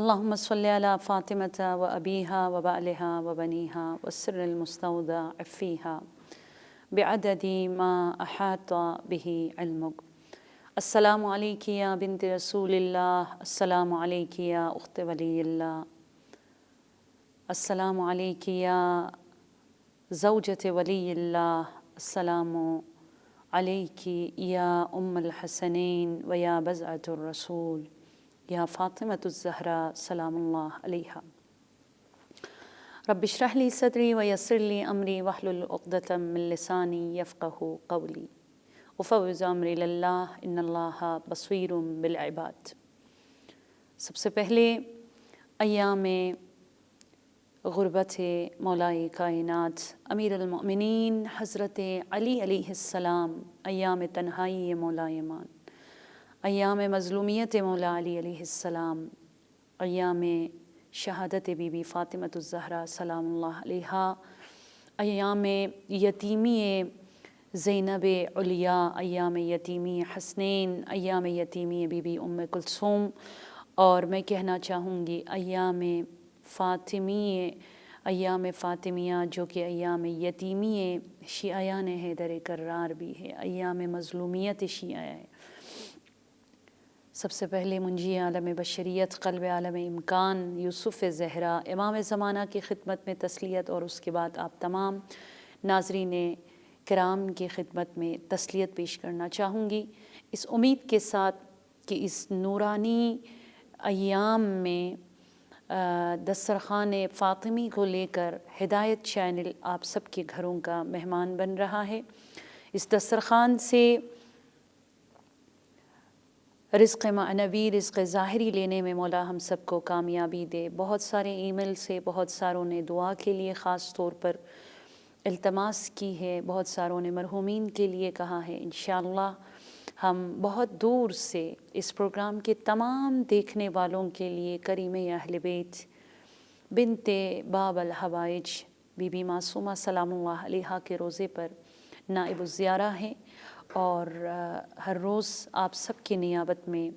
اللهم صل على فاطمة وأبيها وبعلها وبنيها والسر المستودع فيها بعدد ما أحاط به علمك. السلام عليك يا بنت رسول الله، السلام عليك يا أخت ولي الله، السلام عليك يا زوجة ولي الله، السلام عليك يا أم الحسنين ويا بزعة الرسول يا فاطمة الزهراء سلام الله عليها. رب اشرح لي صدري ويسر لي أمري واحلل عقدة من لساني يفقه قولي وفوض أمري لله إن الله بصير بالعباد۔ سب سے پہلے ایام غربت مولائے کائنات امیر المؤمنین حضرت علی علیہ السلام، ایام تنہائی مولا ایمان، ایام مظلومیت مولا علی علیہ السلام، ایام شہادت بی بی فاطمۃ الزہرا سلام اللہ علیہا، ایام یتیمی زینب علیا، ایام یتیمی حسنین، ایام یتیمی بی بی ام کلثوم، اور میں کہنا چاہوں گی ایام فاطمیہ جو کہ ایام یتیمی شیعیان حیدر کرار بھی ہے، ایام مظلومیت شیعہ ہے۔ سب سے پہلے منجی عالم بشریت، قلب عالم امکان، یوسف زہرا امام زمانہ کی خدمت میں تسلیت، اور اس کے بعد آپ تمام ناظرین کرام کی خدمت میں تسلیت پیش کرنا چاہوں گی، اس امید کے ساتھ کہ اس نورانی ایام میں دسترخوان فاطمی کو لے کر ہدایت چینل آپ سب کے گھروں کا مہمان بن رہا ہے۔ اس دسترخوان سے رزق معنوی، رزق ظاہری لینے میں مولا ہم سب کو کامیابی دے۔ بہت سارے ای میل سے بہت ساروں نے دعا کے لیے خاص طور پر التماس کی ہے، بہت ساروں نے مرحومین کے لیے کہا ہے۔ انشاءاللہ ہم بہت دور سے اس پروگرام کے تمام دیکھنے والوں کے لیے کریم اہل بیت بنت باب الحوائج بی بی معصومہ سلام اللہ علیہا کے روزے پر نائب الزیارہ ہیں، اور ہر روز آپ سب کی نیابت میں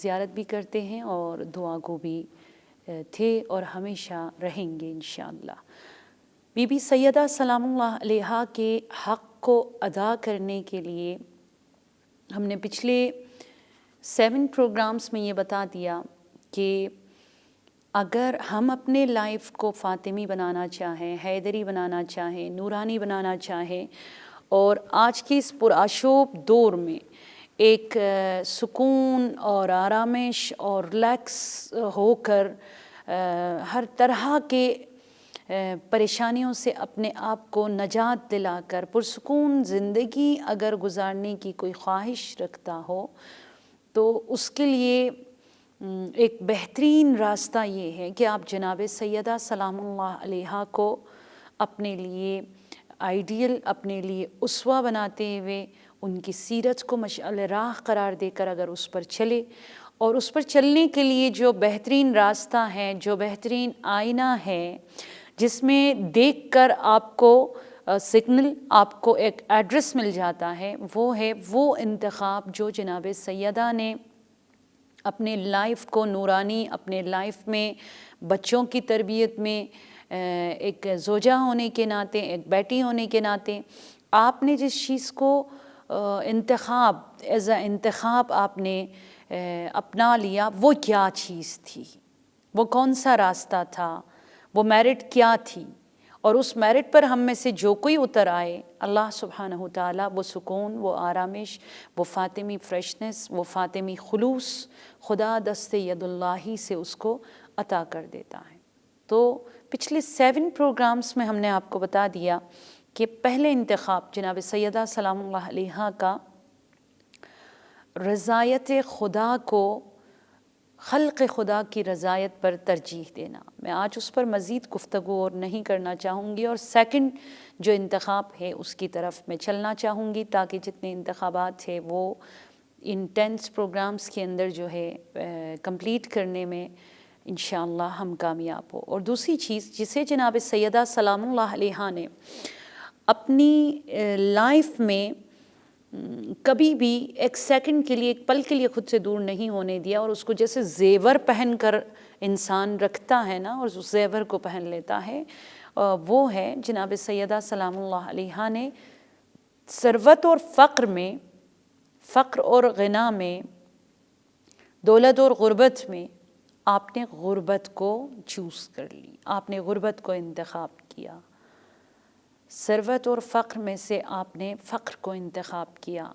زیارت بھی کرتے ہیں اور دعا گو بھی تھے اور ہمیشہ رہیں گے انشاءاللہ۔ بی بی سیدہ سلام اللہ علیہا کے حق کو ادا کرنے کے لیے ہم نے پچھلے 7 پروگرامز میں یہ بتا دیا کہ اگر ہم اپنے لائف کو فاطمی بنانا چاہیں، حیدری بنانا چاہیں، نورانی بنانا چاہیں، اور آج کی اس پرآشوب دور میں ایک سکون اور آرامش اور ریلیکس ہو کر ہر طرح کے پریشانیوں سے اپنے آپ کو نجات دلا کر پرسکون زندگی اگر گزارنے کی کوئی خواہش رکھتا ہو تو اس کے لیے ایک بہترین راستہ یہ ہے کہ آپ جناب سیدہ سلام اللہ علیہا کو اپنے لیے آئیڈیل، اپنے لیے اسوہ بناتے ہوئے ان کی سیرت کو مشعل راہ قرار دے کر اگر اس پر چلے، اور اس پر چلنے کے لیے جو بہترین راستہ ہے، جو بہترین آئینہ ہے جس میں دیکھ کر آپ کو سگنل، آپ کو ایک ایڈریس مل جاتا ہے، وہ ہے وہ انتخاب جو جناب سیدہ نے اپنے لائف کو نورانی، اپنے لائف میں بچوں کی تربیت میں ایک زوجہ ہونے کے ناطے، ایک بیٹی ہونے کے ناطے آپ نے جس چیز کو انتخاب آپ نے اپنا لیا، وہ کیا چیز تھی، وہ کون سا راستہ تھا، وہ میرٹ کیا تھی، اور اس میرٹ پر ہم میں سے جو کوئی اتر آئے اللہ سبحانہ وتعالیٰ وہ سکون، وہ آرامش، وہ فاطمی فریشنس، وہ فاطمی خلوص خدا دست ید اللہ سے اس کو عطا کر دیتا ہے۔ تو پچھلے 7 پروگرامز میں ہم نے آپ کو بتا دیا کہ پہلے انتخاب جناب سیدہ سلام اللہ علیہا کا رضایت خدا کو خلق خدا کی رضایت پر ترجیح دینا، میں آج اس پر مزید گفتگو اور نہیں کرنا چاہوں گی، اور سیکنڈ جو انتخاب ہے اس کی طرف میں چلنا چاہوں گی تاکہ جتنے انتخابات ہیں وہ ان 10 پروگرامز کے اندر جو ہے کمپلیٹ کرنے میں انشاءاللہ ہم کامیاب ہو۔ اور دوسری چیز جسے جناب سیدہ سلام اللہ علیہا نے اپنی لائف میں کبھی بھی ایک سیکنڈ کے لیے، ایک پل کے لیے خود سے دور نہیں ہونے دیا، اور اس کو جیسے زیور پہن کر انسان رکھتا ہے نا، اور اس زیور کو پہن لیتا ہے، وہ ہے جناب سیدہ سلام اللہ علیہا نے ثروت اور فقر میں، فقر اور غنا میں، دولت اور غربت میں آپ نے غربت کو چوز کر لی، آپ نے غربت کو انتخاب کیا۔ ثروت اور فقر میں سے آپ نے فقر کو انتخاب کیا۔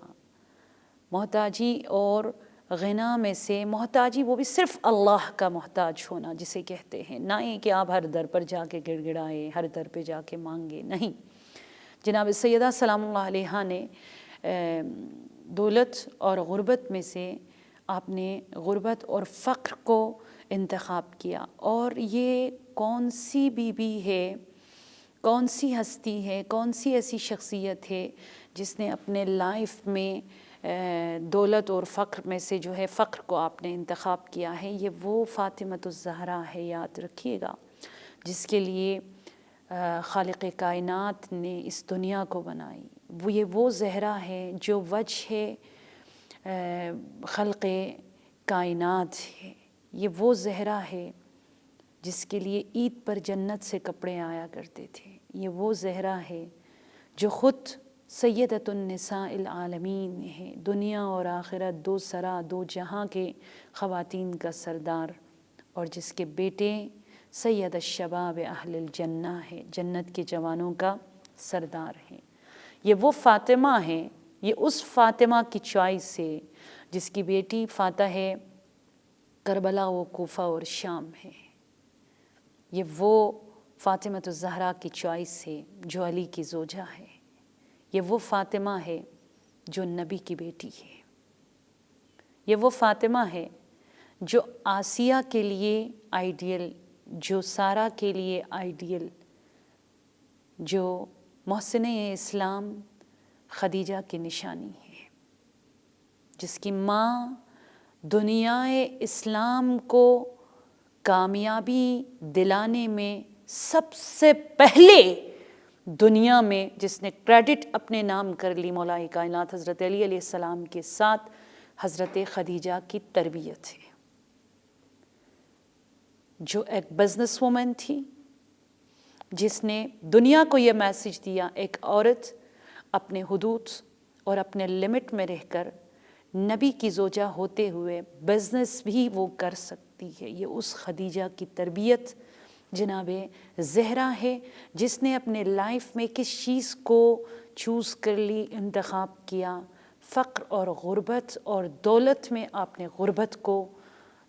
محتاجی اور غنا میں سے محتاجی، وہ بھی صرف اللہ کا محتاج ہونا جسے کہتے ہیں، نہ یہ کہ آپ ہر در پر جا کے گڑ گڑائے، ہر در پہ جا کے مانگے، نہیں۔ جناب سیدہ سلام اللہ علیہا نے دولت اور غربت میں سے آپ نے غربت اور فقر کو انتخاب کیا۔ اور یہ کون سی بی بی ہے، کون سی ہستی ہے، کون سی ایسی شخصیت ہے جس نے اپنے لائف میں دولت اور فقر میں سے جو ہے فقر کو آپ نے انتخاب کیا ہے؟ یہ وہ فاطمۃ الزہرا ہے، یاد رکھیے گا، جس کے لیے خالق کائنات نے اس دنیا کو بنائی۔ وہ زہرا ہے جو وجہ خلق کائنات ہے۔ یہ وہ زہرا ہے جس کے لیے عید پر جنت سے کپڑے آیا کرتے تھے۔ یہ وہ زہرا ہے جو خود سیدۃ النساء العالمین ہے، دنیا اور آخرت، دو سرا دو جہاں کے خواتین کا سردار، اور جس کے بیٹے سید الشباب اہل الجنہ ہے، جنت کے جوانوں کا سردار ہے۔ یہ وہ فاطمہ ہے، یہ اس فاطمہ کی چوائس ہے جس کی بیٹی فاتح کربلا و کوفہ اور شام ہے۔ یہ وہ فاطمۃ الزہرا کی چوائس ہے جو علی کی زوجہ ہے۔ یہ وہ فاطمہ ہے جو نبی کی بیٹی ہے۔ یہ وہ فاطمہ ہے جو آسیہ کے لیے آئیڈیل، جو سارہ کے لیے آئیڈیل، جو محسن اسلام خدیجہ کی نشانی ہے، جس کی ماں دنیا اسلام کو کامیابی دلانے میں سب سے پہلے دنیا میں جس نے کریڈٹ اپنے نام کر لی مولا کائنات حضرت علی علیہ السلام کے ساتھ حضرت خدیجہ کی تربیت ہے، جو ایک بزنس وومن تھی، جس نے دنیا کو یہ میسج دیا ایک عورت اپنے حدود اور اپنے لمٹ میں رہ کر نبی کی زوجہ ہوتے ہوئے بزنس بھی وہ کر سکتی ہے۔ یہ اس خدیجہ کی تربیت جناب زہرا ہے جس نے اپنے لائف میں کس چیز کو چوز کر لی، انتخاب کیا؟ فقر اور غربت، اور دولت میں آپ نے غربت کو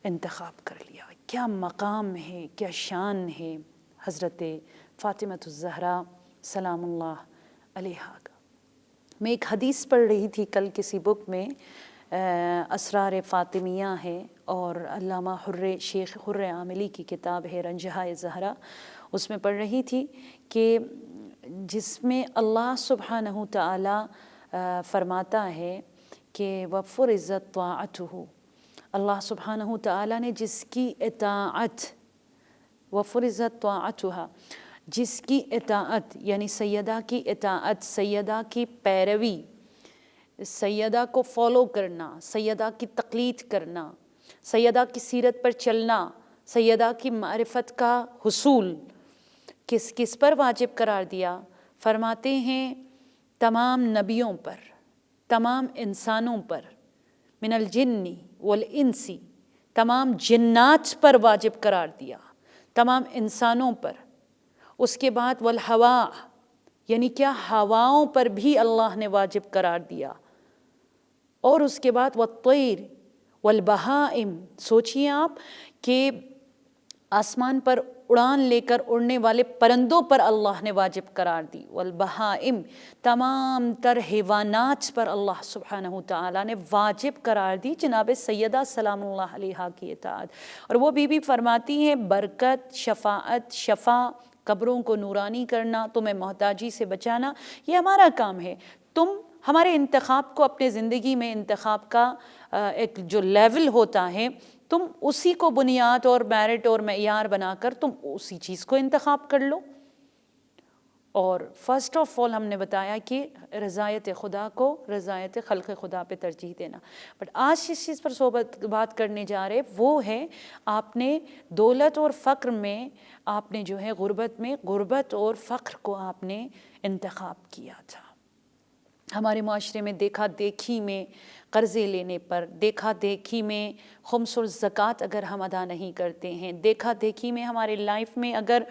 انتخاب کر لیا۔ کیا مقام ہے، کیا شان ہے حضرت فاطمۃ الزہرا سلام اللہ علیہا کا۔ میں ایک حدیث پڑھ رہی تھی کل کسی بک میں، اسرار فاطمیہ ہے، اور علامہ شیخ حر عاملی کی کتاب ہے رنجہائے زہرا، اس میں پڑھ رہی تھی کہ جس میں اللہ سبحانہ تعالی فرماتا ہے کہ وَفُرِضَتْ طَاعَتُهُ، اللہ سبحانہ تعالی نے جس کی اطاعت، وَفُرِضَتْ طَاعَتُهَا، جس کی اطاعت یعنی سیدہ کی اطاعت، سیدہ کی پیروی، سیدہ کو فالو کرنا، سیدہ کی تقلید کرنا، سیدہ کی سیرت پر چلنا، سیدہ کی معرفت کا حصول کس پر واجب قرار دیا؟ فرماتے ہیں تمام نبیوں پر، تمام انسانوں پر، من الجن والانس، تمام جنات پر واجب قرار دیا، تمام انسانوں پر۔ اس کے بعد والہوا، یعنی کیا ہواؤں پر بھی اللہ نے واجب قرار دیا، اور اس کے بعد والطیر والبہائم، سوچئے آپ کہ آسمان پر اڑان لے کر اڑنے والے پرندوں پر اللہ نے واجب قرار دی، والبہائم، تمام تر حیوانات پر اللہ سبحانہ تعالیٰ نے واجب قرار دی جناب سیدہ سلام اللہ علیہا کی اطاعت۔ اور وہ بی بی فرماتی ہیں برکت، شفاعت، شفا، قبروں کو نورانی کرنا، تمہیں محتاجی سے بچانا، یہ ہمارا کام ہے۔ تم ہمارے انتخاب کو اپنے زندگی میں، انتخاب کا ایک جو لیول ہوتا ہے، تم اسی کو بنیاد اور میرٹ اور معیار بنا کر تم اسی چیز کو انتخاب کر لو۔ اور فرسٹ آف آل ہم نے بتایا کہ رضایت خدا کو رضایت خلق خدا پہ ترجیح دینا. بٹ آج جس چیز پر بات کرنے جا رہے وہ ہے آپ نے دولت اور فقر میں آپ نے جو ہے غربت اور فقر کو آپ نے انتخاب کیا تھا. ہمارے معاشرے میں دیکھا دیکھی میں قرضے لینے پر، دیکھا دیکھی میں خمس اور زکوٰۃ اگر ہم ادا نہیں کرتے ہیں، دیکھا دیکھی میں ہمارے لائف میں اگر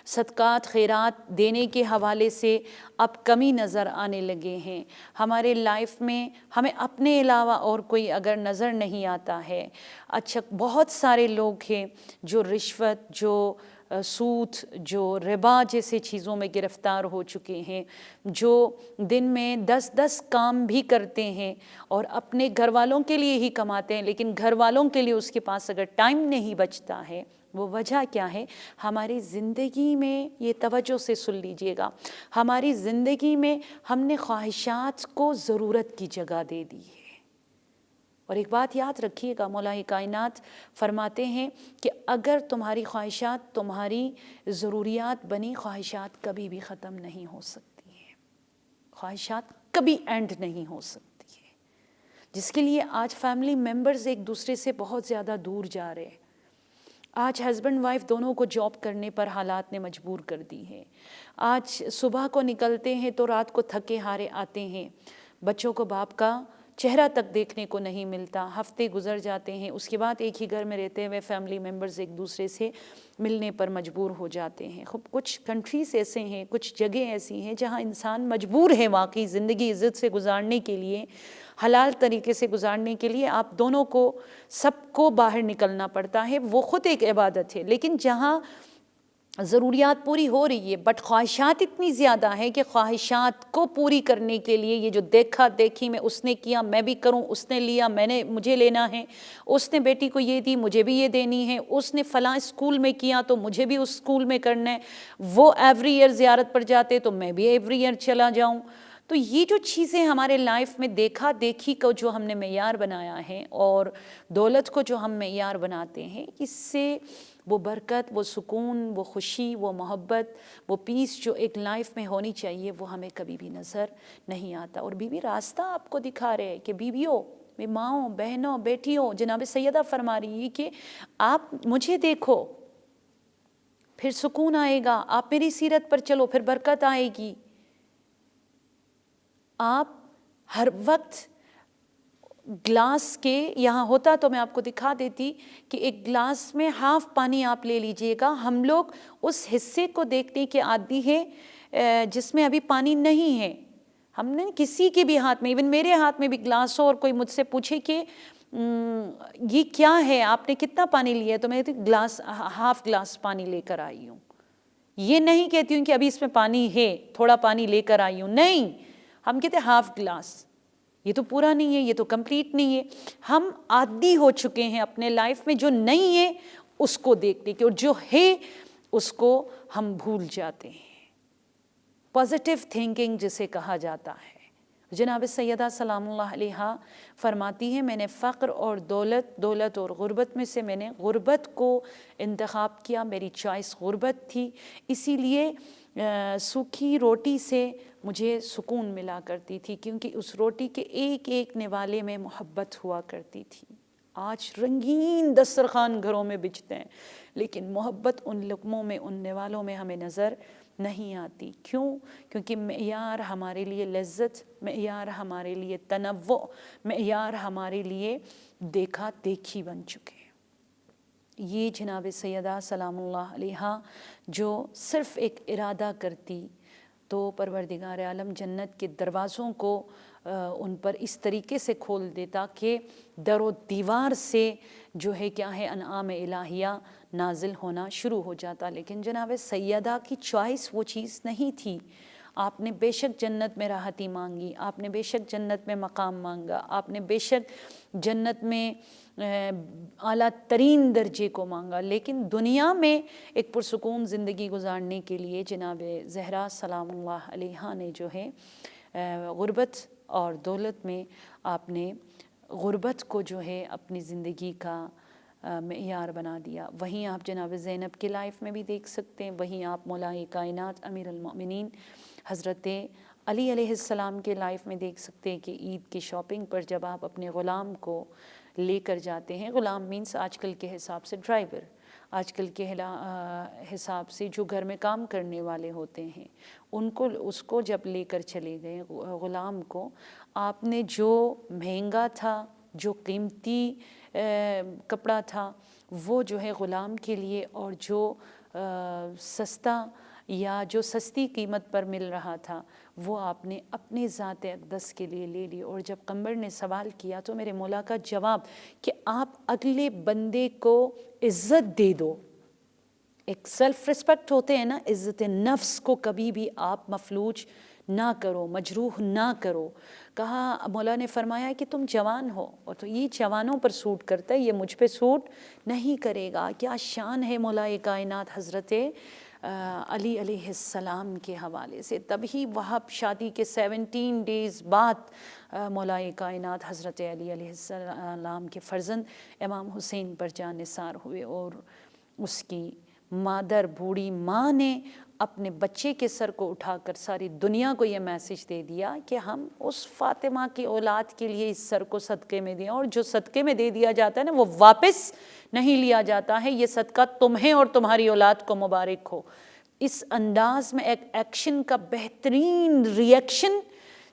صدقات خیرات دینے کے حوالے سے اب کمی نظر آنے لگے ہیں، ہمارے لائف میں ہمیں اپنے علاوہ اور کوئی اگر نظر نہیں آتا ہے. اچھا بہت سارے لوگ ہیں جو رشوت، جو سود، جو ربا جیسے چیزوں میں گرفتار ہو چکے ہیں، جو دن میں 10 کام بھی کرتے ہیں اور اپنے گھر والوں کے لیے ہی کماتے ہیں، لیکن گھر والوں کے لیے اس کے پاس اگر ٹائم نہیں بچتا ہے. وہ وجہ کیا ہے؟ ہماری زندگی میں، یہ توجہ سے سن لیجئے گا، ہماری زندگی میں ہم نے خواہشات کو ضرورت کی جگہ دے دی ہے. اور ایک بات یاد رکھیے گا، مولا کائنات فرماتے ہیں کہ اگر تمہاری خواہشات تمہاری ضروریات بنی، خواہشات کبھی بھی ختم نہیں ہو سکتی ہیں، خواہشات کبھی اینڈ نہیں ہو سکتی ہے. جس کے لیے آج فیملی ممبرز ایک دوسرے سے بہت زیادہ دور جا رہے ہیں. آج ہسبینڈ وائف دونوں کو جاب کرنے پر حالات نے مجبور کر دی ہے. آج صبح کو نکلتے ہیں تو رات کو تھکے ہارے آتے ہیں، بچوں کو باپ کا چہرہ تک دیکھنے کو نہیں ملتا. ہفتے گزر جاتے ہیں، اس کے بعد ایک ہی گھر میں رہتے ہوئے فیملی ممبرز ایک دوسرے سے ملنے پر مجبور ہو جاتے ہیں. کچھ کنٹریز ایسے ہیں، کچھ جگہ ایسی ہیں جہاں انسان مجبور ہے واقعی زندگی عزت سے گزارنے کے لیے، حلال طریقے سے گزارنے کے لیے آپ دونوں کو، سب کو باہر نکلنا پڑتا ہے. وہ خود ایک عبادت ہے. لیکن جہاں ضروریات پوری ہو رہی ہے بٹ خواہشات اتنی زیادہ ہیں کہ خواہشات کو پوری کرنے کے لیے یہ جو دیکھا دیکھی میں اس نے کیا میں بھی کروں، اس نے لیا مجھے لینا ہے، اس نے بیٹی کو یہ دی مجھے بھی یہ دینی ہے، اس نے فلاں اسکول میں کیا تو مجھے بھی اس اسکول میں کرنا ہے، وہ ایوری ایئر زیارت پر جاتے تو میں بھی ایوری ایئر چلا جاؤں. تو یہ جو چیزیں ہمارے لائف میں دیکھا دیکھی کو جو ہم نے معیار بنایا ہے اور دولت کو جو ہم معیار بناتے ہیں، اس سے وہ برکت، وہ سکون، وہ خوشی، وہ محبت، وہ پیس جو ایک لائف میں ہونی چاہیے وہ ہمیں کبھی بھی نظر نہیں آتا. اور بیوی راستہ آپ کو دکھا رہے کہ بیویوں، ماؤں، بہنوں، بیٹیوں، جناب سیدہ فرما رہی ہے کہ آپ مجھے دیکھو پھر سکون آئے گا، آپ میری سیرت پر چلو پھر برکت آئے گی. آپ ہر وقت گلاس کے یہاں ہوتا تو میں آپ کو دکھا دیتی کہ ایک گلاس میں ہاف پانی آپ لے لیجئے گا. ہم لوگ اس حصے کو دیکھنے کے عادی ہیں جس میں ابھی پانی نہیں ہے. ہم نے کسی کے بھی ہاتھ میں، ایون میرے ہاتھ میں بھی گلاس ہو اور کوئی مجھ سے پوچھے کہ یہ کیا ہے، آپ نے کتنا پانی لیا ہے، تو میں گلاس ہاف گلاس پانی لے کر آئی ہوں. یہ نہیں کہتی ہوں کہ ابھی اس میں پانی ہے تھوڑا پانی لے کر آئی ہوں، نہیں، ہم کہتے ہیں ہاف گلاس. یہ تو پورا نہیں ہے، یہ تو کمپلیٹ نہیں ہے. ہم عادی ہو چکے ہیں اپنے لائف میں جو نہیں ہے اس کو دیکھنے کے، اور جو ہے اس کو ہم بھول جاتے ہیں. پازیٹیو تھنکنگ جسے کہا جاتا ہے. جناب سیدہ سلام اللہ علیہا فرماتی ہیں میں نے فقر اور دولت اور غربت میں سے میں نے غربت کو انتخاب کیا، میری چوائس غربت تھی، اسی لیے سوکھی روٹی سے مجھے سکون ملا کرتی تھی کیونکہ اس روٹی کے ایک ایک نوالے میں محبت ہوا کرتی تھی. آج رنگین دسترخوان گھروں میں بچتے ہیں لیکن محبت ان لقموں میں، ان نوالوں میں ہمیں نظر نہیں آتی. کیوں؟ کیونکہ معیار ہمارے لیے لذت، معیار ہمارے لیے تنوع، معیار ہمارے لیے دیکھا دیکھی بن چکے ہیں. یہ جناب سیدہ سلام اللہ علیہا جو صرف ایک ارادہ کرتی تو پروردگار عالم جنت کے دروازوں کو ان پر اس طریقے سے کھول دیتا کہ در و دیوار سے جو ہے کیا ہے انعام الہیہ نازل ہونا شروع ہو جاتا. لیکن جناب سیدہ کی چوائس وہ چیز نہیں تھی. آپ نے بے شک جنت میں راحتی مانگی، آپ نے بے شک جنت میں مقام مانگا، آپ نے بے شک جنت میں اعلیٰ ترین درجے کو مانگا، لیکن دنیا میں ایک پرسکون زندگی گزارنے کے لیے جناب زہرا سلام اللہ علیہا نے جو ہے غربت اور دولت میں آپ نے غربت کو جو ہے اپنی زندگی کا معیار بنا دیا۔ وہیں آپ جناب زینب کی لائف میں بھی دیکھ سکتے ہیں، وہیں آپ مولا کائنات امیر المؤمنین حضرت علی علیہ السلام کے لائف میں دیکھ سکتے ہیں کہ عید کی شاپنگ پر جب آپ اپنے غلام کو لے کر جاتے ہیں، غلام مینس آج کل کے حساب سے ڈرائیور، آج کل کے حساب سے جو گھر میں کام کرنے والے ہوتے ہیں، اس کو جب لے کر چلے گئے غلام کو، آپ نے جو مہنگا تھا، جو قیمتی کپڑا تھا، وہ جو ہے غلام کے لیے، اور جو سستا یا جو سستی قیمت پر مل رہا تھا وہ آپ نے اپنے ذات اقدس کے لیے لے لی۔ اور جب قمر نے سوال کیا تو میرے مولا کا جواب کہ آپ اگلے بندے کو عزت دے دو، ایک سیلف ریسپیکٹ ہوتے ہیں نا، عزت نفس کو کبھی بھی آپ مفلوج نہ کرو، مجروح نہ کرو۔ کہا، مولا نے فرمایا کہ تم جوان ہو اور تو یہ جوانوں پر سوٹ کرتا ہے، یہ مجھ پہ سوٹ نہیں کرے گا۔ کیا شان ہے مولا کائنات حضرت علی علیہ السلام کے حوالے سے۔ تبھی وہاں شادی کے 17 ڈیز بعد مولا کائنات حضرت علی علیہ السلام کے فرزند امام حسین پر جاں نثار ہوئے، اور اس کی مادر بوڑھی ماں نے اپنے بچے کے سر کو اٹھا کر ساری دنیا کو یہ میسج دے دیا کہ ہم اس فاطمہ کی اولاد کے لیے اس سر کو صدقے میں دیں، اور جو صدقے میں دے دیا جاتا ہے نا وہ واپس نہیں لیا جاتا ہے، یہ صدقہ تمہیں اور تمہاری اولاد کو مبارک ہو۔ اس انداز میں ایک ایکشن کا بہترین ریئیکشن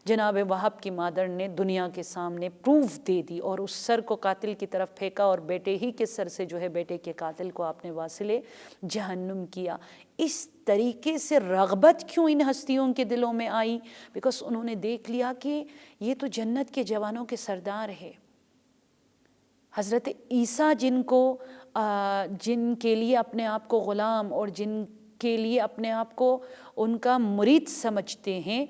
جناب وہب کی مادر نے دنیا کے سامنے پروف دے دی، اور اس سر کو قاتل کی طرف پھینکا، اور بیٹے ہی کے سر سے جو ہے بیٹے کے قاتل کو آپ نے واصل جہنم کیا۔ اس طریقے سے رغبت کیوں ان ہستیوں کے دلوں میں آئی؟ بیکاز انہوں نے دیکھ لیا کہ یہ تو جنت کے جوانوں کے سردار ہے۔ حضرت عیسیٰ جن کے لیے اپنے آپ کو غلام اور جن کے لیے اپنے آپ کو ان کا مرید سمجھتے ہیں،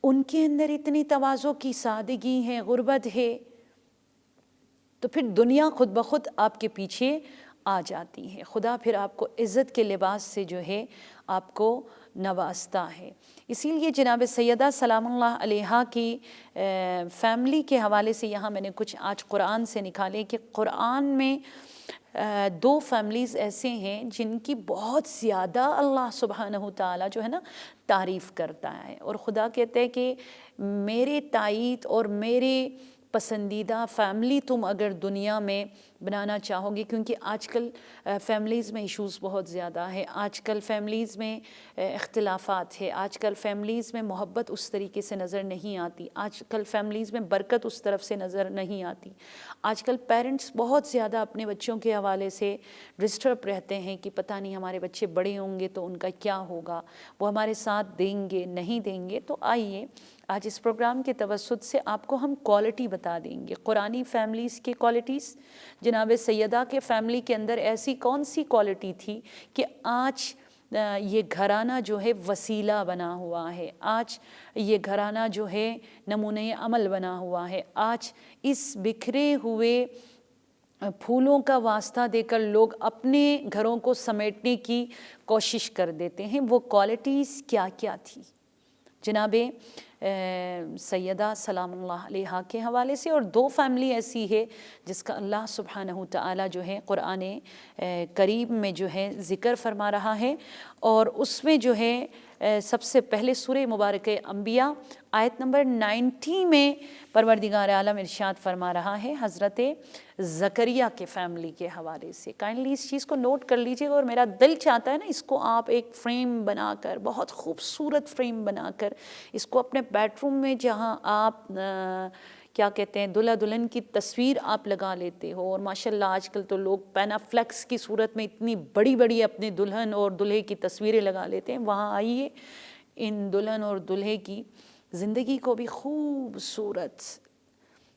ان کے اندر اتنی تواضع کی سادگی ہے، غربت ہے، تو پھر دنیا خود بخود آپ کے پیچھے آ جاتی ہے۔ خدا پھر آپ کو عزت کے لباس سے جو ہے آپ کو نوازتا ہے۔ اسی لیے جناب سیدہ سلام اللہ علیہا کی فیملی کے حوالے سے یہاں میں نے کچھ آج قرآن سے نکالے کہ قرآن میں 2 فیملیز ایسے ہیں جن کی بہت زیادہ اللہ سبحانہ تعالیٰ جو ہے نا تعریف کرتا ہے، اور خدا کہتے ہیں کہ میرے تائید اور میرے پسندیدہ فیملی تم اگر دنیا میں بنانا چاہو گے، کیونکہ آج کل فیملیز میں ایشوز بہت زیادہ ہے، آج کل فیملیز میں اختلافات ہے، آج کل فیملیز میں محبت اس طریقے سے نظر نہیں آتی، آج کل فیملیز میں برکت اس طرف سے نظر نہیں آتی، آج کل پیرنٹس بہت زیادہ اپنے بچوں کے حوالے سے ڈسٹرب رہتے ہیں کہ پتہ نہیں ہمارے بچے بڑے ہوں گے تو ان کا کیا ہوگا، وہ ہمارے ساتھ دیں گے نہیں دیں گے۔ تو آئیے آج اس پروگرام کے توسط سے آپ کو ہم کوالٹی بتا دیں گے، قرآنی فیملیز کی کوالٹیز۔ جناب سیدہ کے فیملی کے اندر ایسی کون سی کوالٹی تھی کہ آج یہ گھرانہ جو ہے وسیلہ بنا ہوا ہے، آج یہ گھرانہ جو ہے نمونۂ عمل بنا ہوا ہے، آج اس بکھرے ہوئے پھولوں کا واسطہ دے کر لوگ اپنے گھروں کو سمیٹنے کی کوشش کر دیتے ہیں۔ وہ کوالٹیز کیا کیا تھی جناب سیدہ سلام اللہ علیہا کے حوالے سے؟ اور 2 فیملی ایسی ہے جس کا اللہ سبحانہ تعالیٰ جو ہے قرآن کریم میں جو ہے ذکر فرما رہا ہے، اور اس میں جو ہے سب سے پہلے سورہ مبارکہ انبیاء آیت نمبر 90 میں پروردگار عالم ارشاد فرما رہا ہے حضرت زکریا کے فیملی کے حوالے سے۔ کائنڈلی اس چیز کو نوٹ کر لیجئے، اور میرا دل چاہتا ہے نا اس کو آپ ایک فریم بنا کر، بہت خوبصورت فریم بنا کر اس کو اپنے بیڈ روم میں، جہاں آپ کیا کہتے ہیں دلہا دلہن کی تصویر آپ لگا لیتے ہو، اور ماشاءاللہ آج کل تو لوگ پینا فلیکس کی صورت میں اتنی بڑی بڑی اپنے دلہن اور دلہے کی تصویریں لگا لیتے ہیں، وہاں آئیے ان دلہن اور دلہے کی زندگی کو بھی خوبصورت،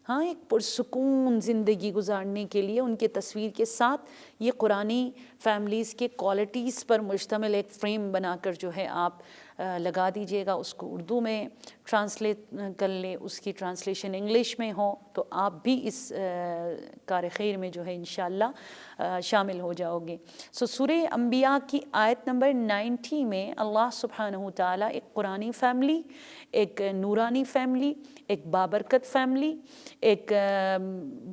ہاں ایک پرسکون زندگی گزارنے کے لیے ان کے تصویر کے ساتھ یہ قرآنی فیملیز کے کوالٹیز پر مشتمل ایک فریم بنا کر جو ہے آپ لگا دیجئے گا۔ اس کو اردو میں ٹرانسلیٹ کر لیں، اس کی ٹرانسلیشن انگلش میں ہو تو آپ بھی اس کار خیر میں جو ہے انشاءاللہ شامل ہو جاؤ گے۔ سورہ انبیاء کی آیت نمبر 90 میں اللہ سبحانہ تعالیٰ ایک قرآنی فیملی، ایک نورانی فیملی، ایک بابرکت فیملی، ایک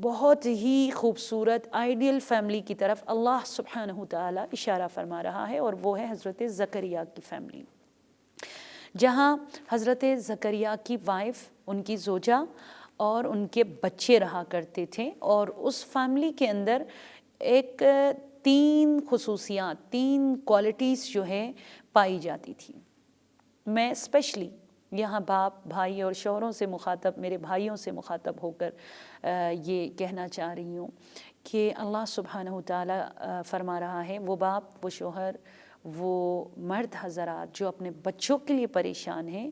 بہت ہی خوبصورت آئیڈیل فیملی کی طرف اللہ سبحانہ تعالیٰ اشارہ فرما رہا ہے، اور وہ ہے حضرت زکریا کی فیملی، جہاں حضرت زکریا کی وائف، ان کی زوجہ اور ان کے بچے رہا کرتے تھے، اور اس فیملی کے اندر ایک 3 خصوصیات، 3 کوالٹیز جو ہے پائی جاتی تھی۔ میں اسپیشلی یہاں باپ، بھائی اور شوہروں سے مخاطب، میرے بھائیوں سے مخاطب ہو کر یہ کہنا چاہ رہی ہوں کہ اللہ سبحانہ تعالیٰ فرما رہا ہے، وہ باپ، وہ شوہر، وہ مرد حضرات جو اپنے بچوں کے لیے پریشان ہیں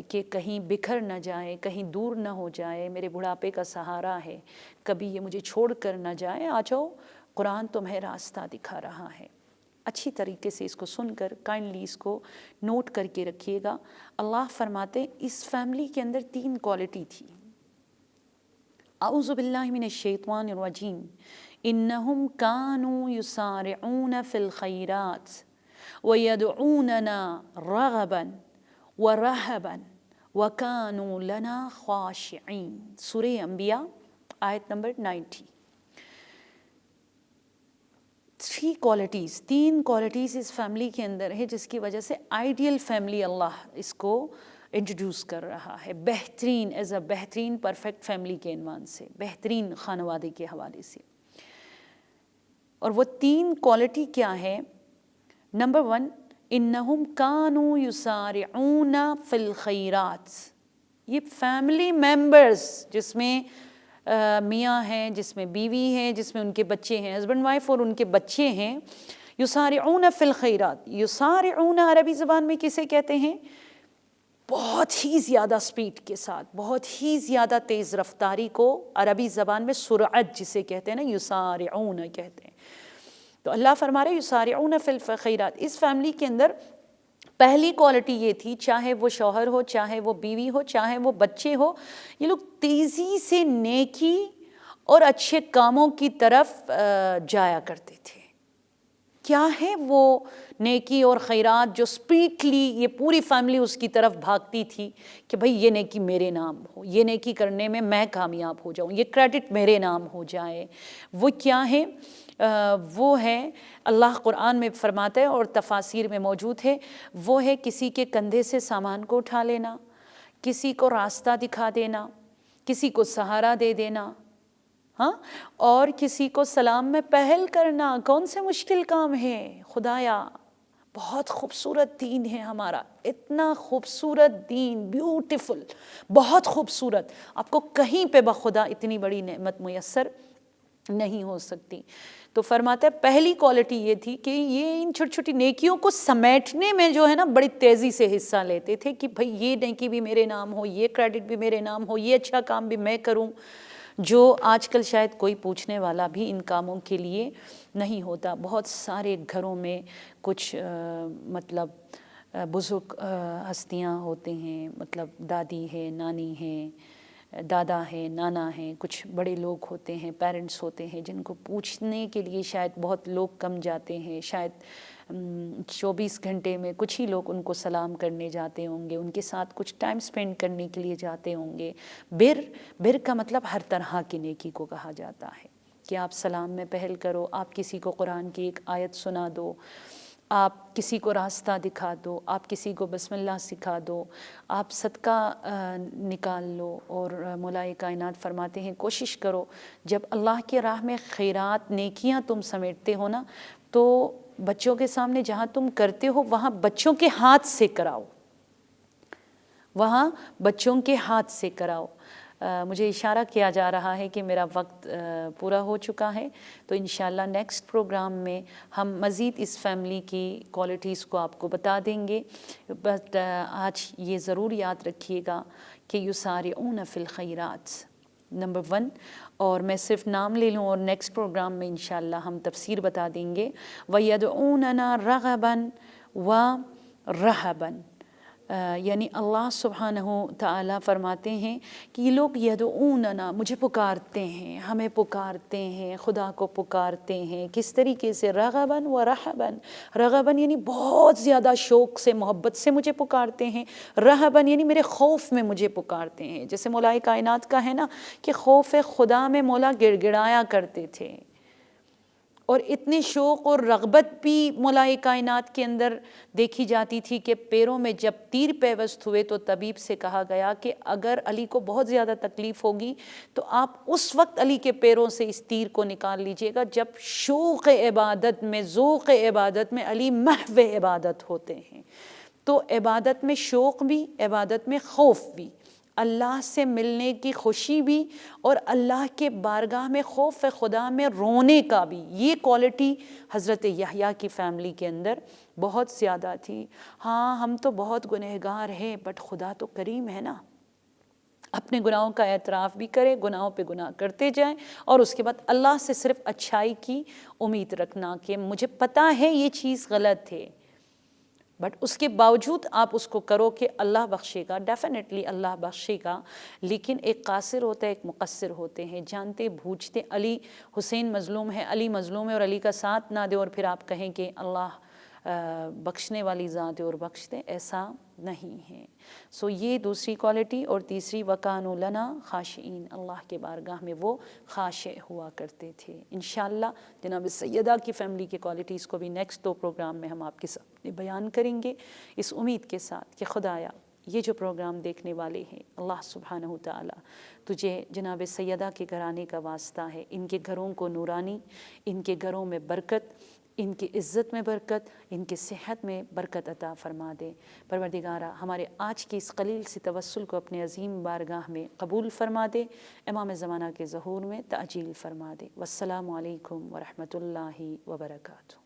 کہ کہیں بکھر نہ جائے، کہیں دور نہ ہو جائے، میرے بڑھاپے کا سہارا ہے، کبھی یہ مجھے چھوڑ کر نہ جائے، آ جاؤ، قرآن تمہیں راستہ دکھا رہا ہے۔ اچھی طریقے سے اس کو سن کر کائنڈلی اس کو نوٹ کر کے رکھیے گا۔ اللہ فرماتے اس فیملی کے اندر 3 کوالٹی تھی۔ اعوذ باللہ من الشیطان الرجیم، انہم کانوا یسارعون فی الخیرات ویدعوننا رغبا ورہبا وکانوا لنا خاشعین۔ سورہ انبیاء آیت نمبر 90۔ 3 کوالٹیز اس فیملی کے اندر ہے، جس کی وجہ سے آئیڈیل فیملی اللہ اس کو انٹروڈیوس کر رہا ہے، بہترین، ایز اے بہترین پرفیکٹ فیملی کے عنوان سے، بہترین خانوادے کے حوالے سے۔ اور وہ 3 کوالٹی کیا ہے؟ نمبر 1، انہم کانوا یسارعون فی الخیرات۔ یہ فیملی ممبرز جس میں میاں ہیں، جس میں بیوی ہیں، جس میں ان کے بچے ہیں، ہسبینڈ وائف اور ان کے بچے ہیں، یسارعون فی الخیرات۔ یسارعون عربی زبان میں کسے کہتے ہیں؟ بہت ہی زیادہ سپیڈ کے ساتھ، بہت ہی زیادہ تیز رفتاری کو عربی زبان میں سرعت جسے کہتے ہیں نا، یسارعون کہتے ہیں۔ تو اللہ فرما رہے یسارعون فی الخیرات۔ اس فیملی کے اندر پہلی کوالٹی یہ تھی، چاہے وہ شوہر ہو، چاہے وہ بیوی ہو، چاہے وہ بچے ہو، یہ لوگ تیزی سے نیکی اور اچھے کاموں کی طرف جایا کرتے تھے۔ کیا ہے وہ نیکی اور خیرات جو سپیڈلی یہ پوری فیملی اس کی طرف بھاگتی تھی کہ بھئی یہ نیکی میرے نام ہو، یہ نیکی کرنے میں میں کامیاب ہو جاؤں، یہ کریڈٹ میرے نام ہو جائے؟ وہ کیا ہے؟ وہ ہے، اللہ قرآن میں فرماتا ہے اور تفاسیر میں موجود ہے، وہ ہے کسی کے کندھے سے سامان کو اٹھا لینا، کسی کو راستہ دکھا دینا، کسی کو سہارا دے دینا، ہاں، اور کسی کو سلام میں پہل کرنا۔ کون سے مشکل کام ہے خدایا؟ بہت خوبصورت دین ہے ہمارا، اتنا خوبصورت دین، بیوٹیفل، بہت خوبصورت، آپ کو کہیں پہ بخدا اتنی بڑی نعمت میسر نہیں ہو سکتی۔ تو فرماتا ہے پہلی کوالٹی یہ تھی کہ یہ ان چھوٹی چھوٹی نیکیوں کو سمیٹنے میں جو ہے نا بڑی تیزی سے حصہ لیتے تھے کہ بھئی یہ نیکی بھی میرے نام ہو، یہ کریڈٹ بھی میرے نام ہو، یہ اچھا کام بھی میں کروں، جو آج کل شاید کوئی پوچھنے والا بھی ان کاموں کے لیے نہیں ہوتا۔ بہت سارے گھروں میں کچھ مطلب بزرگ ہستیاں ہوتے ہیں، مطلب دادی ہے، نانی ہے، دادا ہے، نانا ہے، کچھ بڑے لوگ ہوتے ہیں، پیرنٹس ہوتے ہیں جن کو پوچھنے کے لیے شاید بہت لوگ کم جاتے ہیں، شاید 24 گھنٹے میں کچھ ہی لوگ ان کو سلام کرنے جاتے ہوں گے، ان کے ساتھ کچھ ٹائم سپینڈ کرنے کے لیے جاتے ہوں گے۔ بر کا مطلب ہر طرح کی نیکی کو کہا جاتا ہے کہ آپ سلام میں پہل کرو، آپ کسی کو قرآن کی ایک آیت سنا دو، آپ کسی کو راستہ دکھا دو، آپ کسی کو بسم اللہ سکھا دو، آپ صدقہ نکال لو۔ اور مولا کائنات فرماتے ہیں کوشش کرو جب اللہ کی راہ میں خیرات نیکیاں تم سمیٹتے ہو نا، تو بچوں کے سامنے جہاں تم کرتے ہو وہاں بچوں کے ہاتھ سے کراؤ، وہاں بچوں کے ہاتھ سے کراؤ۔ مجھے اشارہ کیا جا رہا ہے کہ میرا وقت پورا ہو چکا ہے، تو انشاءاللہ نیکسٹ پروگرام میں ہم مزید اس فیملی کی کوالٹیز کو آپ کو بتا دیں گے۔ بٹ آج یہ ضرور یاد رکھیے گا کہ یسارعون فی الخیرات نمبر 1، اور میں صرف نام لے لوں اور نیکسٹ پروگرام میں انشاءاللہ ہم تفسیر بتا دیں گے۔ وَيَدْعُونَنَا رَغَبًا وَرَهَبًا، یعنی اللہ سبحانہ تعالیٰ فرماتے ہیں کہ یہ لوگ یدعوننا، مجھے پکارتے ہیں، ہمیں پکارتے ہیں، خدا کو پکارتے ہیں، کس طریقے سے؟ رغباً و رہباً، رغباً یعنی بہت زیادہ شوق سے، محبت سے مجھے پکارتے ہیں، رہباً یعنی میرے خوف میں مجھے پکارتے ہیں. جیسے مولا کائنات کا ہے نا کہ خوف خدا میں مولا گڑ گڑایا کرتے تھے، اور اتنی شوق اور رغبت بھی مولا کائنات کے اندر دیکھی جاتی تھی کہ پیروں میں جب تیر پیوست ہوئے تو طبیب سے کہا گیا کہ اگر علی کو بہت زیادہ تکلیف ہوگی تو آپ اس وقت علی کے پیروں سے اس تیر کو نکال لیجئے گا جب شوق عبادت میں، ذوق عبادت میں علی محو عبادت ہوتے ہیں. تو عبادت میں شوق بھی، عبادت میں خوف بھی، اللہ سے ملنے کی خوشی بھی، اور اللہ کے بارگاہ میں خوف خدا میں رونے کا بھی. یہ کوالٹی حضرت یحییٰ کی فیملی کے اندر بہت زیادہ تھی. ہاں ہم تو بہت گنہگار ہیں، بٹ خدا تو کریم ہے نا. اپنے گناہوں کا اعتراف بھی کرے، گناہوں پہ گناہ کرتے جائیں، اور اس کے بعد اللہ سے صرف اچھائی کی امید رکھنا کہ مجھے پتہ ہے یہ چیز غلط ہے، بٹ اس کے باوجود آپ اس کو کرو کہ اللہ بخشے گا. ڈیفینیٹلی اللہ بخشے گا، لیکن ایک قاصر ہوتا ہے، ایک مقصر ہوتے ہیں، جانتے بوجھتے. علی حسین مظلوم ہے، علی مظلوم ہے اور علی کا ساتھ نہ دے اور پھر آپ کہیں کہ اللہ بخشنے والی ذات ہے اور بخش دے، ایسا نہیں ہے. سو یہ دوسری کوالٹی. اور تیسری وَكَانُوا لَنَا خَاشِعِينَ، اللہ کے بارگاہ میں وہ خاشع ہوا کرتے تھے. انشاءاللہ جناب سیدہ کی فیملی کی کوالٹیز کو بھی نیکسٹ 2 پروگرام میں ہم آپ کے سامنے بیان کریں گے، اس امید کے ساتھ کہ خدایا یہ جو پروگرام دیکھنے والے ہیں، اللہ سبحانہ تعالیٰ تجھے جناب سیدہ کے گھرانے کا واسطہ ہے، ان کے گھروں کو نورانی، ان کے گھروں میں برکت، ان کی عزت میں برکت، ان کی صحت میں برکت عطا فرما دے. پروردگارہ ہمارے آج کی اس قلیل سی توسل کو اپنے عظیم بارگاہ میں قبول فرما دے، امام زمانہ کے ظہور میں تعجیل فرما دے. والسلام علیکم ورحمۃ اللہ وبرکاتہ.